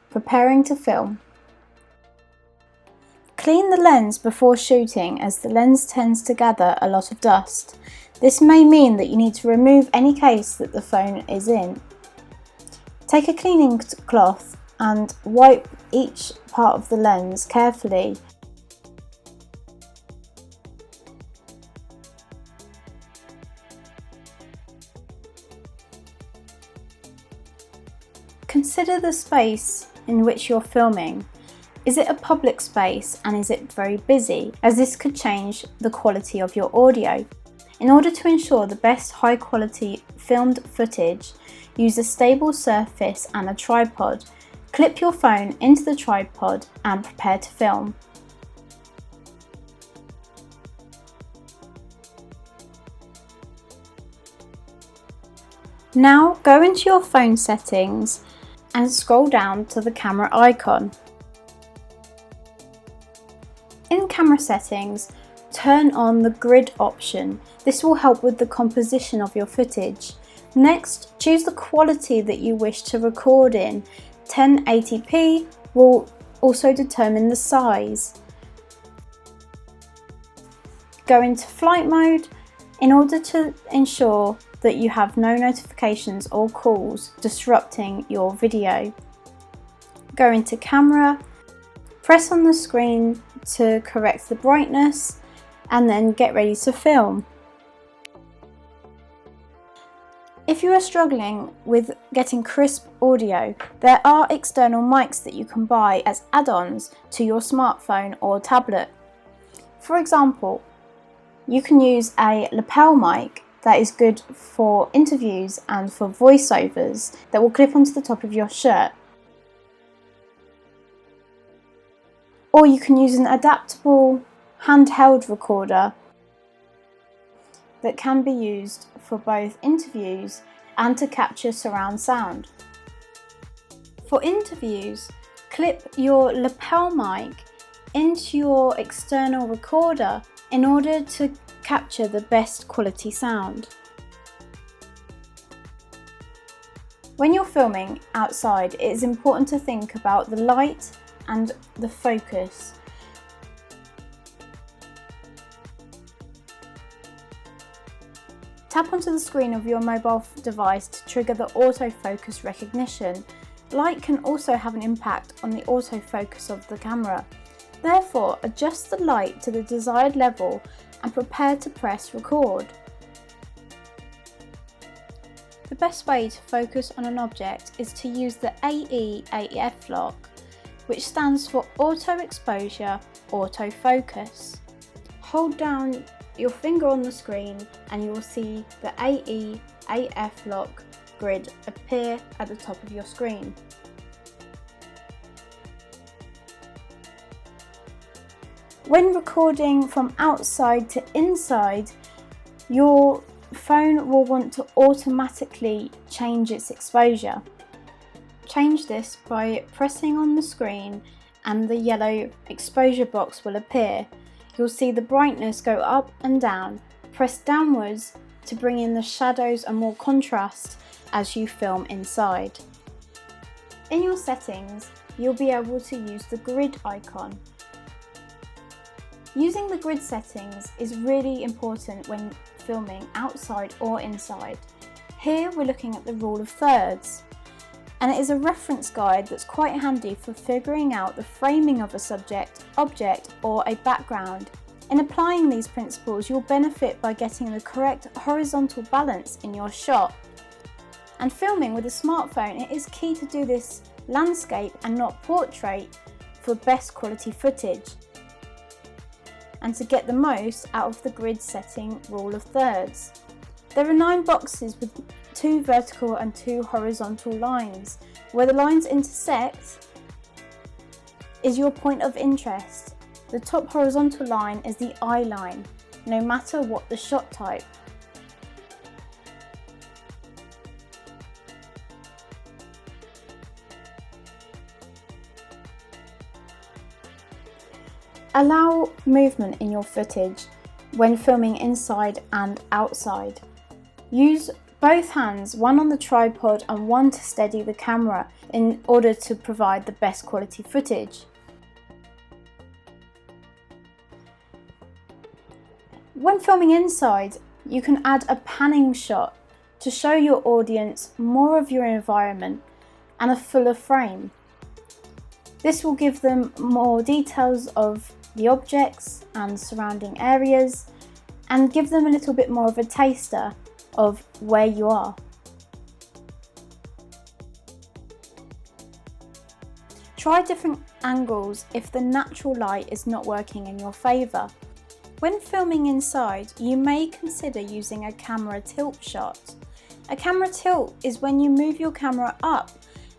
Preparing to film. Clean the lens before shooting, as the lens tends to gather a lot of dust. This may mean that you need to remove any case that the phone is in. Take a cleaning cloth and wipe each part of the lens carefully. Consider the space in which you're filming. Is it a public space, and is it very busy, as this could change the quality of your audio. In order to ensure the best high quality filmed footage, use a stable surface and a tripod. Clip your phone into the tripod and prepare to film. Now go into your phone settings and scroll down to the camera icon. In camera settings, turn on the grid option. This will help with the composition of your footage. Next, choose the quality that you wish to record in. 1080p will also determine the size. Go into flight mode in order to ensure that you have no notifications or calls disrupting your video. Go into camera, press on the screen to correct the brightness, and then get ready to film. If you are struggling with getting crisp audio, there are external mics that you can buy as add-ons to your smartphone or tablet. For example, you can use a lapel mic that is good for interviews and for voiceovers that will clip onto the top of your shirt. Or you can use an adaptable handheld recorder that can be used for both interviews and to capture surround sound. For interviews, clip your lapel mic into your external recorder in order to capture the best quality sound. When you're filming outside, it is important to think about the light and the focus. Tap onto the screen of your mobile device to trigger the autofocus recognition. Light can also have an impact on the autofocus of the camera. Therefore, adjust the light to the desired level and prepare to press record. The best way to focus on an object is to use the AE-AF lock, which stands for Auto Exposure Auto Focus. Hold down your finger on the screen and you will see the AE-AF lock grid appear at the top of your screen. When recording from outside to inside, your phone will want to automatically change its exposure. Change this by pressing on the screen and the yellow exposure box will appear. You'll see the brightness go up and down. Press downwards to bring in the shadows and more contrast as you film inside. In your settings, you'll be able to use the grid icon. Using the grid settings is really important when filming outside or inside. Here we're looking at the rule of thirds, and it is a reference guide that's quite handy for figuring out the framing of a subject, object or a background. In applying these principles, you'll benefit by getting the correct horizontal balance in your shot. And filming with a smartphone, it is key to do this landscape and not portrait for best quality footage, and to get the most out of the grid setting rule of thirds. There are 9 boxes with 2 vertical and 2 horizontal lines. Where the lines intersect is your point of interest. The top horizontal line is the eye line, no matter what the shot type. Allow movement in your footage when filming inside and outside. Use both hands, one on the tripod and one to steady the camera in order to provide the best quality footage. When filming inside, you can add a panning shot to show your audience more of your environment and a fuller frame. This will give them more details of the objects and surrounding areas and give them a little bit more of a taster of where you are. Try different angles if the natural light is not working in your favour. When filming inside, you may consider using a camera tilt shot. A camera tilt is when you move your camera up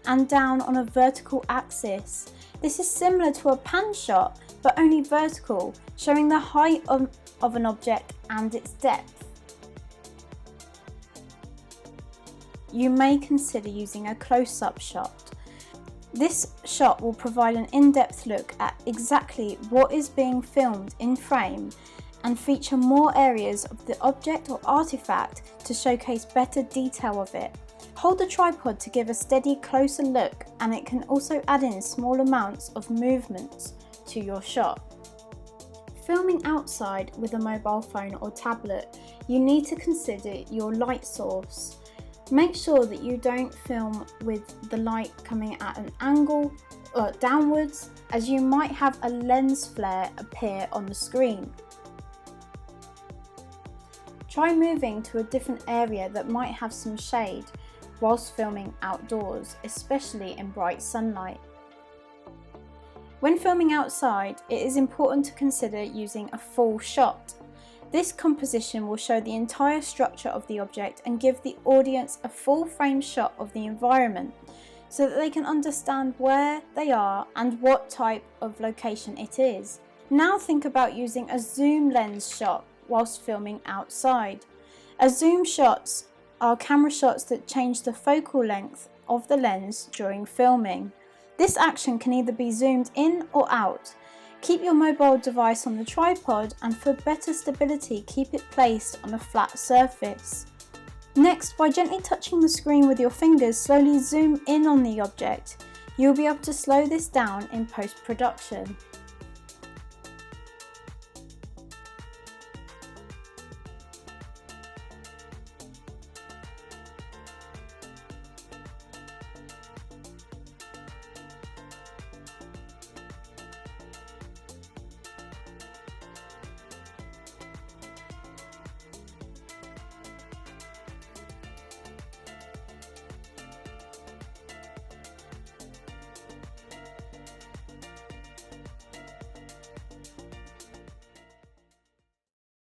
and down on a vertical axis. This is similar to a pan shot, but only vertical, showing the height of an object and its depth. You may consider using a close-up shot. This shot will provide an in-depth look at exactly what is being filmed in frame and feature more areas of the object or artifact to showcase better detail of it. Hold the tripod to give a steady, closer look, and it can also add in small amounts of movements to your shot. Filming outside with a mobile phone or tablet, you need to consider your light source. Make sure that you don't film with the light coming at an angle or downwards, as you might have a lens flare appear on the screen. Try moving to a different area that might have some shade whilst filming outdoors, especially in bright sunlight. When filming outside, it is important to consider using a full shot. This composition will show the entire structure of the object and give the audience a full frame shot of the environment so that they can understand where they are and what type of location it is. Now think about using a zoom lens shot whilst filming outside. A zoom shots are camera shots that change the focal length of the lens during filming. This action can either be zoomed in or out. Keep your mobile device on the tripod, and for better stability, keep it placed on a flat surface. Next, by gently touching the screen with your fingers, slowly zoom in on the object. You'll be able to slow this down in post-production.